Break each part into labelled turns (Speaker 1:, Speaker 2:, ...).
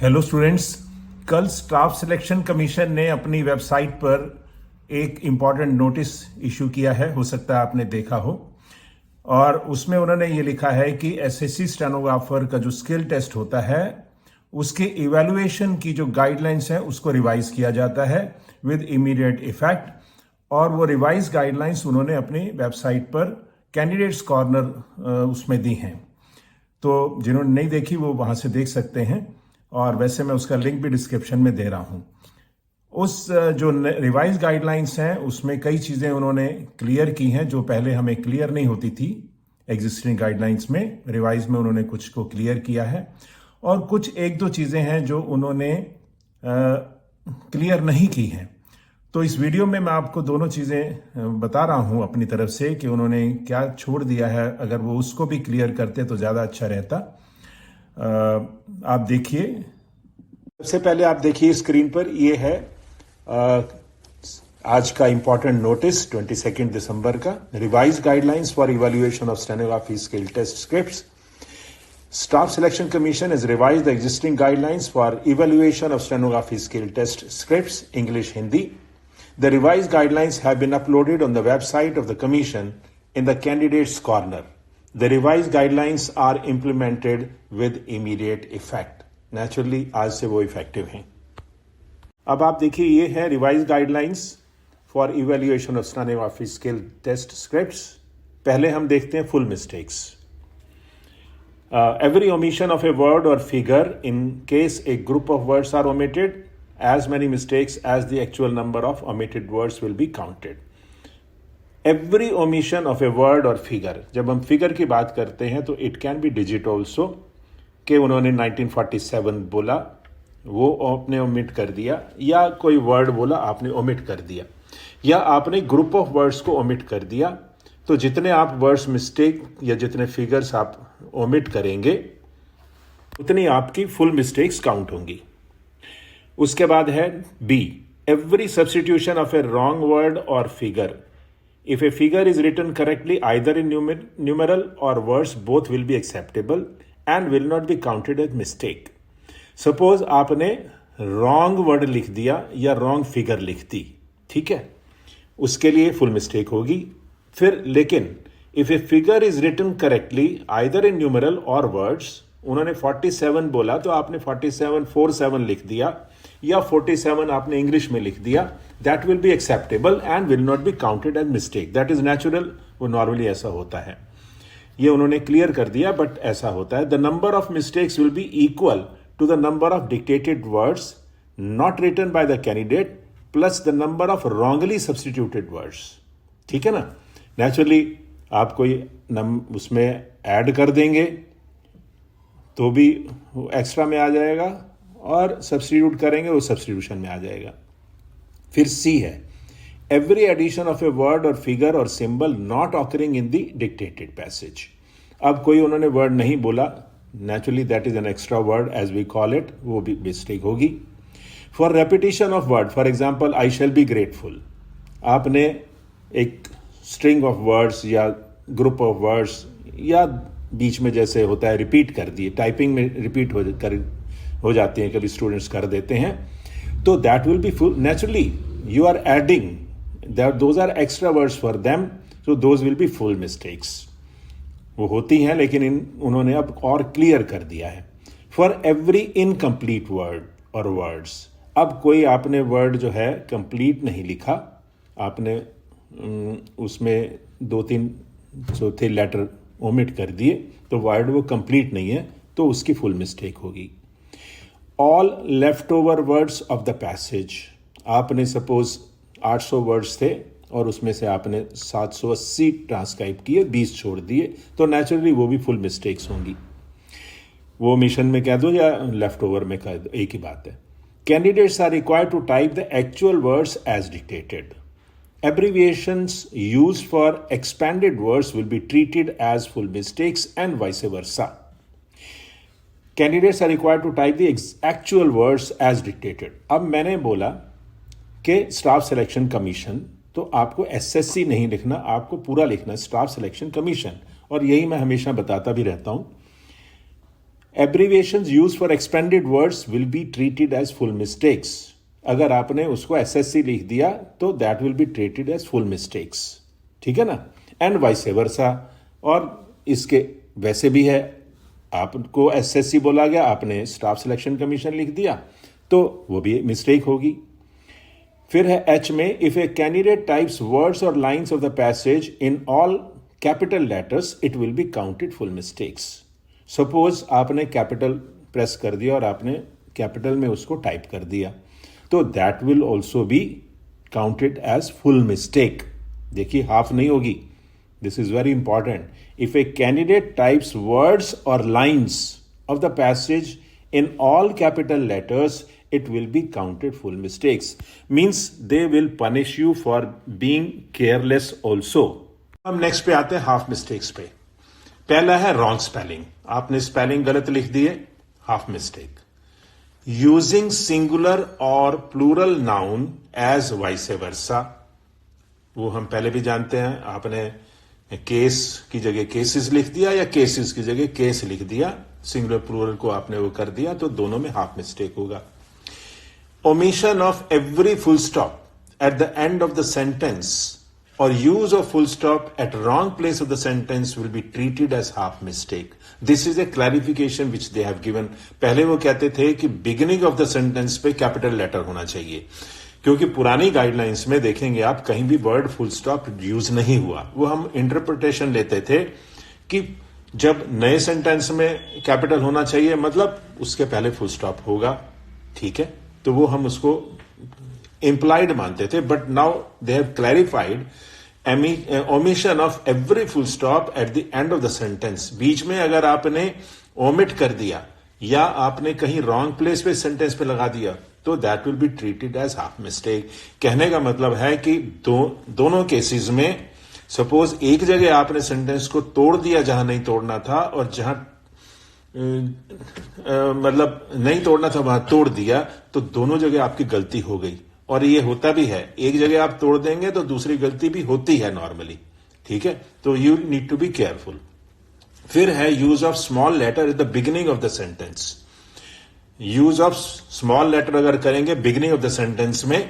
Speaker 1: Hello students. कल staff selection commission ने अपनी वेबसाइट पर एक इम्पॉर्टेंट नोटिस इशू किया है, हो सकता है आपने देखा हो। और उसमें उन्होंने ये लिखा है कि एसएससी स्टेनोग्राफर का जो स्किल टेस्ट होता है उसके इवैल्यूएशन की जो गाइडलाइंस है उसको रिवाइज किया जाता है विद इमीडिएट इफेक्ट। और वो रिवाइज गाइडलाइंस उन्होंने अपनी वेबसाइट पर कैंडिडेट्स कॉर्नर उसमें दी हैं। तो जिन्होंने नहीं देखी वो वहां से देख सकते हैं, और वैसे मैं उसका लिंक भी डिस्क्रिप्शन में दे रहा हूं। उस जो रिवाइज गाइडलाइंस हैं उसमें कई चीज़ें उन्होंने क्लियर की हैं जो पहले हमें क्लियर नहीं होती थी। एग्जिस्टिंग गाइडलाइंस में रिवाइज में उन्होंने कुछ को क्लियर किया है, और कुछ एक दो चीज़ें हैं जो उन्होंने क्लियर नहीं की हैं। तो इस वीडियो में मैं आपको दोनों चीज़ें बता रहा हूं अपनी तरफ से कि उन्होंने क्या छोड़ दिया है। अगर वो उसको भी क्लियर करते तो ज़्यादा अच्छा रहता। आप देखिए, सबसे पहले आप देखिए स्क्रीन पर, ये है आज का इंपॉर्टेंट नोटिस 22 दिसंबर का। Revise guidelines for evaluation of stenography skill test scripts. Staff selection commission has revised the existing guidelines for evaluation of stenography skill test scripts, English, Hindi. The revised guidelines have been uploaded on the website of the commission in the candidates corner. The revised guidelines are implemented with immediate effect. Naturally, आज से वो effective हैं। अब आप देखिए, ये है revise guidelines for evaluation of stenography skill test scripts. पहले हम देखते हैं full mistakes. Every omission of a word or figure, in case a group of words are omitted, as many mistakes as the actual number of omitted words will be counted. Every omission of a word or figure, जब हम figure की बात करते हैं तो it can be digit also, कि उन्होंने 1947 बोला वो आपने ओमिट कर दिया, या कोई वर्ड बोला आपने ओमिट कर दिया, या आपने ग्रुप ऑफ वर्ड्स को ओमिट कर दिया। तो जितने आप वर्ड्स मिस्टेक या जितने फिगर्स आप ओमिट करेंगे उतनी आपकी फुल मिस्टेक्स काउंट होंगी। उसके बाद है B, every substitution of a wrong word और figure. If a figure is written correctly either in numeral और words, both will be acceptable and will not be counted as mistake. Suppose आपने wrong word लिख दिया या wrong figure लिख दी, ठीक है, उसके लिए फुल मिस्टेक होगी। फिर लेकिन if a figure is written correctly either in numeral और वर्ड्स, उन्होंने 47 बोला तो आपने 47 लिख दिया, या 47 आपने इंग्लिश में लिख दिया, that will be acceptable and will not be counted as mistake. That is natural, वो नॉर्मली ऐसा होता है। ये उन्होंने क्लियर कर दिया, बट ऐसा होता है। The number of mistakes will be equal to the number of dictated words not written by the candidate plus the number of wrongly substituted words. ठीक है ना। नेचुरली आप कोई उसमें ऐड कर देंगे तो भी एक्स्ट्रा में आ जाएगा, और सब्स्टिट्यूट करेंगे वो सब्स्टिट्यूशन में आ जाएगा। फिर सी है, every addition of a word और figure or symbol not occurring in the dictated passage. अब कोई उन्होंने वर्ड नहीं बोला, naturally that is an extra word as we call it, वो भी मिस्टेक होगी। For repetition of word, for example I shall be grateful, आपने एक स्ट्रिंग ऑफ वर्ड्स या ग्रुप ऑफ वर्ड्स या बीच में जैसे होता है रिपीट कर दिए, टाइपिंग में रिपीट हो जाती हैं, कभी स्टूडेंट्स कर देते हैं, तो that will be full. Naturally you are adding that, those are extra words for them, so those will be full mistakes. वो होती हैं, लेकिन उन्होंने अब और क्लियर कर दिया है। फॉर एवरी इनकम्प्लीट वर्ड और वर्ड्स, अब कोई आपने वर्ड जो है कंप्लीट नहीं लिखा, आपने उसमें 2-3 चौथे लेटर ओमिट कर दिए, तो वर्ड वो कंप्लीट नहीं है, तो उसकी फुल मिस्टेक होगी। All left over words of the passage, आपने सपोज 800 वर्ड्स थे और उसमें से आपने 780 ट्रांसक्राइब किए, 20 छोड़ दिए, तो नेचुरली वो भी फुल मिस्टेक्स होंगी। वो मिशन में कह दो या लेफ्ट ओवर में कह दो, एक ही बात है। Candidates are required to type the actual words as dictated. Abbreviations used for expanded words will be treated as full mistakes and vice versa. Candidates are required to type the actual words as dictated. अब मैंने बोला कि staff selection commission, तो आपको SSC नहीं लिखना, आपको पूरा लिखना स्टाफ सिलेक्शन कमीशन, और यही मैं हमेशा बताता भी रहता हूं। Abbreviations use for expanded words will be treated as full mistakes. अगर आपने उसको एसएससी लिख दिया तो that will be treated as full mistakes, ठीक है ना, एंड वाइस वर्सा। और इसके वैसे भी है, आपको एसएससी बोला गया, आपने स्टाफ सिलेक्शन कमीशन लिख दिया तो वो भी मिस्टेक होगी। फिर है एच में, if a candidate types words और lines of the passage in all capital letters it will be counted full mistakes. Suppose आपने कैपिटल प्रेस कर दिया और आपने कैपिटल में उसको टाइप कर दिया तो that will also be counted as full mistake. देखिए हाफ नहीं होगी, this is very important. If a candidate types words और lines of the passage in all capital letters it will be counted full mistakes, means they will punish you for being careless also. अब next पे आते हैं half mistakes पे। पहला है wrong spelling, आपने spelling गलत लिख दिए, half mistake. Using singular or plural noun as vice versa, वो हम पहले भी जानते हैं, आपने केस की जगह केसेस लिख दिया या केसेस की जगह केस लिख दिया, सिंगुलर प्लूरल को आपने वो कर दिया तो दोनों में हाफ मिस्टेक होगा। Omission of every full stop at the end of the sentence or use of full stop at wrong place of the sentence will be treated as half mistake. This is a clarification which they have given. पहले वो कहते थे कि beginning of the sentence पे capital letter होना चाहिए, क्योंकि पुरानी गाइडलाइंस में देखेंगे आप कहीं भी वर्ड फुल स्टॉप यूज नहीं हुआ। वो हम इंटरप्रिटेशन लेते थे कि जब नए सेंटेंस में कैपिटल होना चाहिए मतलब उसके पहले फुल स्टॉप होगा, ठीक है, तो वो हम उसको इंप्लाइड मानते थे। But now they have clarified omission of every full stop at the end of the sentence. बीच में अगर आपने ओमिट कर दिया या आपने कहीं रॉन्ग प्लेस पे सेंटेंस पे लगा दिया तो that will be treated as half mistake. कहने का मतलब है कि दोनों केसेस में सपोज एक जगह आपने सेंटेंस को तोड़ दिया जहां नहीं तोड़ना था और जहां मतलब नहीं तोड़ना था वहां तोड़ दिया, तो दोनों जगह आपकी गलती हो गई। और ये होता भी है, एक जगह आप तोड़ देंगे तो दूसरी गलती भी होती है नॉर्मली, ठीक है, तो you need to be careful. फिर है use of small letter at the beginning of the sentence. Use of small letter अगर करेंगे बिगिनिंग ऑफ द सेंटेंस में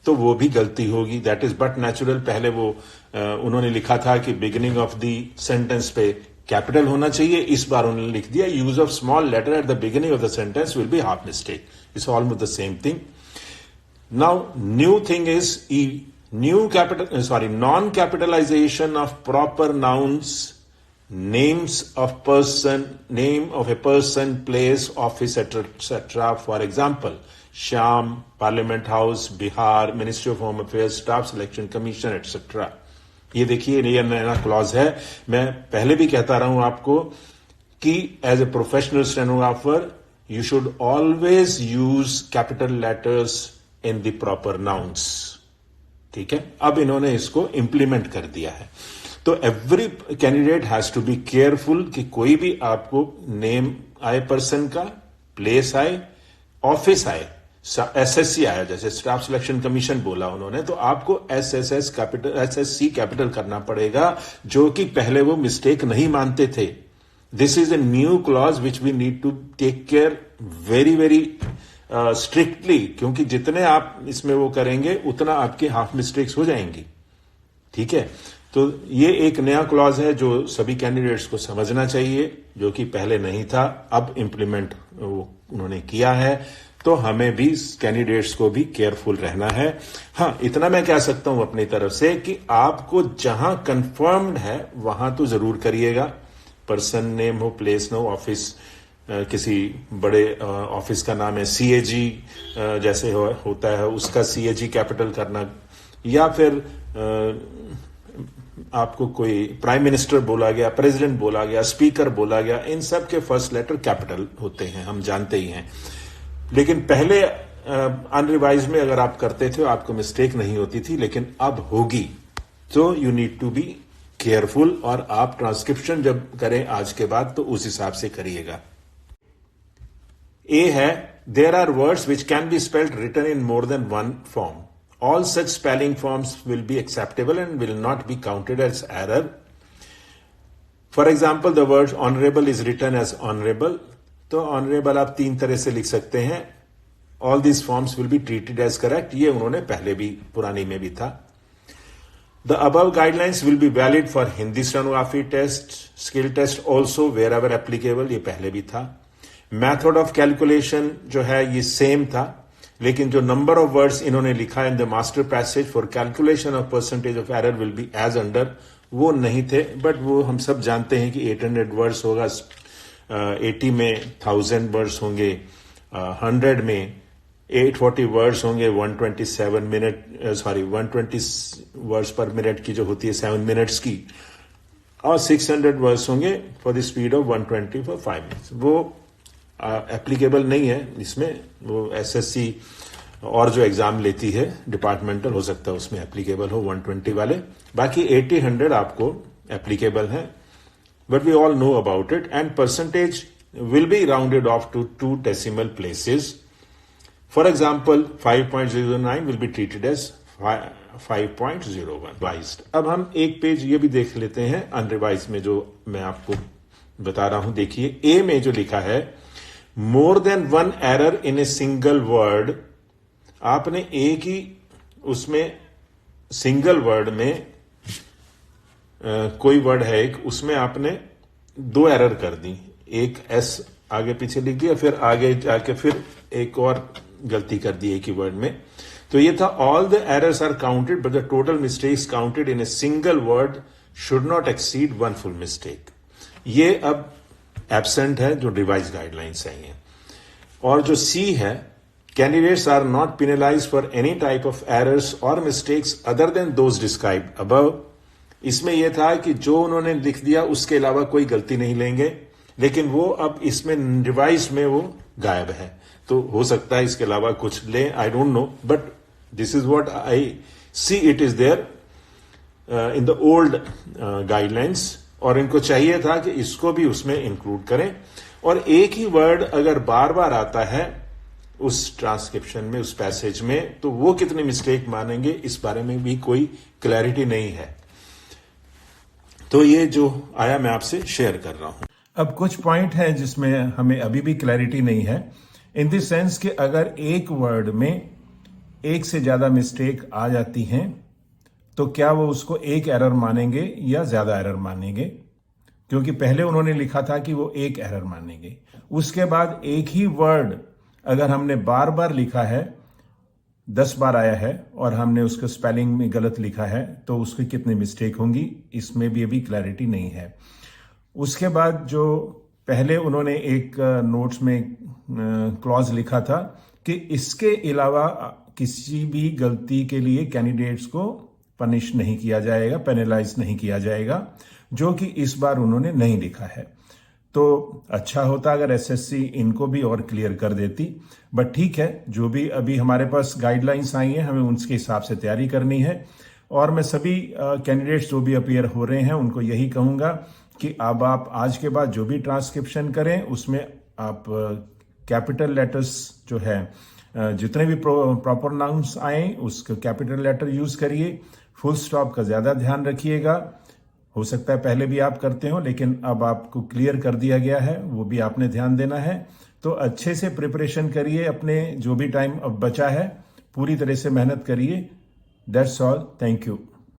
Speaker 1: तो वो भी गलती होगी, दैट इज बट नेचुरल। पहले वो उन्होंने लिखा था कि बिगिनिंग ऑफ द सेंटेंस पे कैपिटल होना चाहिए, इस बार उन्होंने लिख दिया use of small letter at the beginning of the sentence will be half mistake. It's almost the same thing. Now new thing is non capitalization of proper nouns, names of person, name of a person, place, office, etc. For example, Sham, Parliament House, Bihar, Ministry of Home Affairs, Staff Selection Commission, etc. ये देखिए ये नया clause है। मैं पहले भी कहता रहा हूं आपको कि as a professional stenographer you should always use capital letters in the proper nouns, ठीक है। अब इन्होंने इसको इंप्लीमेंट कर दिया है, तो every candidate has to be careful कि कोई भी आपको नेम आए पर्सन का, प्लेस आए, ऑफिस आए, एसएससी आया, जैसे स्टाफ सिलेक्शन कमीशन बोला उन्होंने, तो आपको एसएससी कैपिटल करना पड़ेगा, जो कि पहले वो मिस्टेक नहीं मानते थे। This is a new clause which we need to take care very very strictly, क्योंकि जितने आप इसमें वो करेंगे उतना आपकी हाफ मिस्टेक्स हो जाएंगी, ठीक है। तो ये एक नया क्लॉज है जो सभी कैंडिडेट्स को समझना चाहिए, जो कि पहले नहीं था, अब इंप्लीमेंट उन्होंने किया है, तो हमें भी कैंडिडेट्स को भी केयरफुल रहना है। हाँ, इतना मैं कह सकता हूं अपनी तरफ से कि आपको जहां कंफर्म्ड है वहां तो जरूर करिएगा, पर्सन नेम हो, प्लेस हो, ऑफिस किसी बड़े ऑफिस का नाम है, सीएजी जैसे होता है उसका सीएजी कैपिटल करना, या फिर आपको कोई प्राइम मिनिस्टर बोला गया, प्रेसिडेंट बोला गया, स्पीकर बोला गया, इन सब के फर्स्ट लेटर कैपिटल होते हैं, हम जानते ही हैं। लेकिन पहले अनरिवाइज में अगर आप करते थे आपको मिस्टेक नहीं होती थी, लेकिन अब होगी, तो you need to be careful. और आप ट्रांसक्रिप्शन जब करें आज के बाद तो उस हिसाब से करिएगा। ए है, there are words which can be spelled written in more than one form. All such spelling forms will be acceptable and will not be counted as error. For example, the word honorable is written as honorable. तो honourable आप 3 तरह से लिख सकते हैं. All this forms will be treated as correct. ये उन्होंने पहले भी पुरानी में भी था. The above guidelines will be valid for Hindi stenography test, skill test also wherever applicable. ये पहले भी था. मैथड ऑफ कैलकुलेशन जो है ये सेम था, लेकिन जो नंबर ऑफ वर्ड्स इन्होंने लिखा in the master passage for calculation of percentage of error will be as under, वो नहीं थे. बट वो हम सब जानते हैं कि 800 वर्ड्स होगा, 80 में 1000 वर्ड्स होंगे, 100 में 840 वर्ड्स होंगे, 120 वर्ड्स पर मिनट की जो होती है 7 मिनट्स की, और 600 वर्ड्स होंगे for the speed of 120 for 5 minutes. वो एप्लीकेबल नहीं है इसमें. वो एसएससी और जो एग्जाम लेती है डिपार्टमेंटल, हो सकता है उसमें एप्लीकेबल हो 120 वाले. बाकी 80-100 आपको एप्लीकेबल है. But we all know about it. And percentage will be rounded off to 2 decimal places. For example 5.09 will be treated as 5.01 revised. अब हम एक पेज ये भी देख लेते हैं अनरिवाइज में, जो मैं आपको बता रहा हूं. देखिए ए में जो लिखा है, more than 1 error in a single word. आपने एक ही उसमें सिंगल वर्ड में कोई वर्ड है एक, उसमें आपने 2 एरर कर दी. एक एस आगे पीछे लिख दिया, फिर आगे जाके फिर एक और गलती कर दी एक ही वर्ड में. तो ये था, all the errors are counted but the total mistakes counted in a single word should not exceed 1 full mistake. ये अब एब्सेंट है जो रिवाइज गाइडलाइंस है ये. और जो सी है, candidates are not penalized for any type of errors और mistakes other than those described above. इसमें यह था कि जो उन्होंने लिख दिया उसके अलावा कोई गलती नहीं लेंगे, लेकिन वो अब इसमें रिवाइज में वो गायब है. तो हो सकता है इसके अलावा कुछ ले, I don't know, but this is what I see it is there in the old guidelines. और इनको चाहिए था कि इसको भी उसमें इंक्लूड करें. और एक ही वर्ड अगर बार बार आता है उस ट्रांसक्रिप्शन में, उस पैसेज में, तो वो कितनी मिस्टेक मानेंगे इस बारे में भी कोई क्लैरिटी नहीं है. तो ये जो आया मैं आपसे शेयर कर रहा हूं. अब कुछ पॉइंट है जिसमें हमें अभी भी क्लैरिटी नहीं है, इन द सेंस कि अगर एक वर्ड में एक से ज्यादा मिस्टेक आ जाती हैं तो क्या वो उसको एक एरर मानेंगे या ज्यादा एरर मानेंगे. क्योंकि पहले उन्होंने लिखा था कि वो एक एरर मानेंगे. उसके बाद एक ही वर्ड अगर हमने बार बार लिखा है, 10 बार आया है और हमने उसको स्पेलिंग में गलत लिखा है, तो उसकी कितनी मिस्टेक होंगी, इसमें भी अभी क्लैरिटी नहीं है. उसके बाद जो पहले उन्होंने एक नोट्स में क्लॉज लिखा था कि इसके अलावा किसी भी गलती के लिए कैंडिडेट्स को पनिश नहीं किया जाएगा, पेनलाइज नहीं किया जाएगा, जो कि इस बार उन्होंने नहीं लिखा है. तो अच्छा होता अगर एसएससी इनको भी और क्लियर कर देती. बट ठीक है, जो भी अभी हमारे पास गाइडलाइंस आई हैं, हमें उनके हिसाब से तैयारी करनी है. और मैं सभी कैंडिडेट्स जो भी अपीयर हो रहे हैं उनको यही कहूंगा कि अब आप आज के बाद जो भी ट्रांसक्रिप्शन करें उसमें आप कैपिटल लेटर्स जो है, जितने भी प्रॉपर नाउन्स आए उसको कैपिटल लेटर यूज करिए. फुल स्टॉप का ज्यादा ध्यान रखिएगा. हो सकता है पहले भी आप करते हो, लेकिन अब आपको क्लियर कर दिया गया है, वो भी आपने ध्यान देना है. तो अच्छे से प्रिपरेशन करिए. अपने जो भी टाइम अब बचा है पूरी तरह से मेहनत करिए. That's all. Thank you.